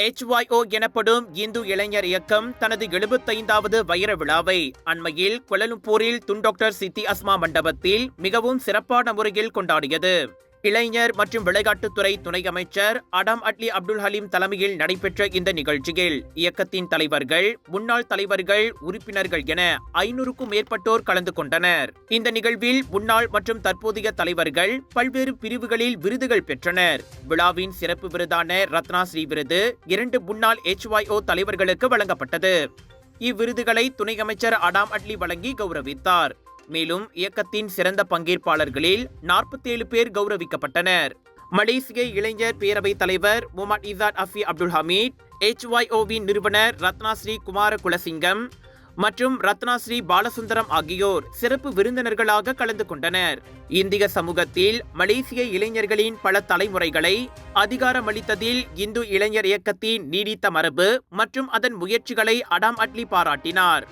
HYO எனப்படும் இந்து இளைஞர் இயக்கம் தனது 75வது வைர விழாவை அண்மையில் கோலாலம்பூரில் துன் டாக்டர் சித்தி அஸ்மா மண்டபத்தில் மிகவும் சிறப்பான முறையில் கொண்டாடியது. இளைஞர் மற்றும் விளையாட்டுத்துறை துணை அமைச்சர் அடாம் அட்லி அப்துல் ஹலீம் தலைமையில் நடைபெற்ற இந்த நிகழ்ச்சியில் இயக்கத்தின் தலைவர்கள், முன்னாள் தலைவர்கள், உறுப்பினர்கள் என 500க்கும் மேற்பட்டோர் கலந்து கொண்டனர். இந்த நிகழ்வில் முன்னாள் மற்றும் தற்போதைய தலைவர்கள் பல்வேறு பிரிவுகளில் விருதுகள் பெற்றனர். விழாவின் சிறப்பு விருதான ரத்னாஸ்ரீ விருது 2 முன்னாள் HYO தலைவர்களுக்கு வழங்கப்பட்டது. இவ்விருதுகளை துணை அமைச்சர் அடாம் அட்லி வழங்கி கௌரவித்தார். மேலும் இயக்கத்தின் சிறந்த பங்கேற்பாளர்களில் 47 பேர் கௌரவிக்கப்பட்டனர். மலேசிய இளைஞர் பேரவைத் தலைவர் முகமது இசாட் அஃபி அப்துல் ஹமீத், HYOவின் நிறுவனர் ரத்னாஸ்ரீ குமார குலசிங்கம் மற்றும் ரத்னாஸ்ரீ பாலசுந்தரம் ஆகியோர் சிறப்பு விருந்தினர்களாக கலந்து கொண்டனர். இந்திய சமூகத்தில் மலேசிய இளைஞர்களின் பல தலைமுறைகளை அதிகாரமளித்ததில் இந்து இளைஞர் இயக்கத்தின் நீடித்த மரபு மற்றும் அதன் முயற்சிகளை அடாம் அட்லி பாராட்டினார்.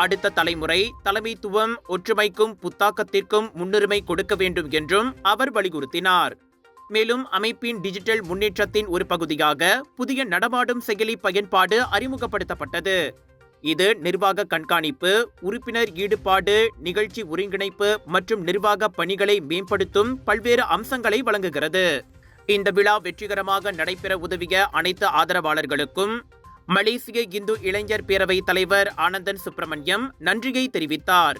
அடுத்த தலைமுறை தலைமைத்துவம், ஒற்றுமைக்கும் புத்தாக்கத்திற்கும் முன்னுரிமை கொடுக்க வேண்டும் என்றும் அவர் வலியுறுத்தினார். மேலும் அமைப்பின் டிஜிட்டல் முன்னேற்றத்தின் ஒரு பகுதியாக புதிய நடமாடும் செயலி பயன்பாடு அறிமுகப்படுத்தப்பட்டது. இது நிர்வாக கண்காணிப்பு, உறுப்பினர் ஈடுபாடு, நிகழ்ச்சி ஒருங்கிணைப்பு மற்றும் நிர்வாக பணிகளை மேம்படுத்தும் பல்வேறு அம்சங்களை வழங்குகிறது. இந்த விழா வெற்றிகரமாக நடைபெற உதவிய அனைத்து ஆதரவாளர்களுக்கும் மலேசிய இந்து இளைஞர் பேரவை தலைவர் ஆனந்தன் சுப்பிரமணியம் நன்றியை தெரிவித்தார்.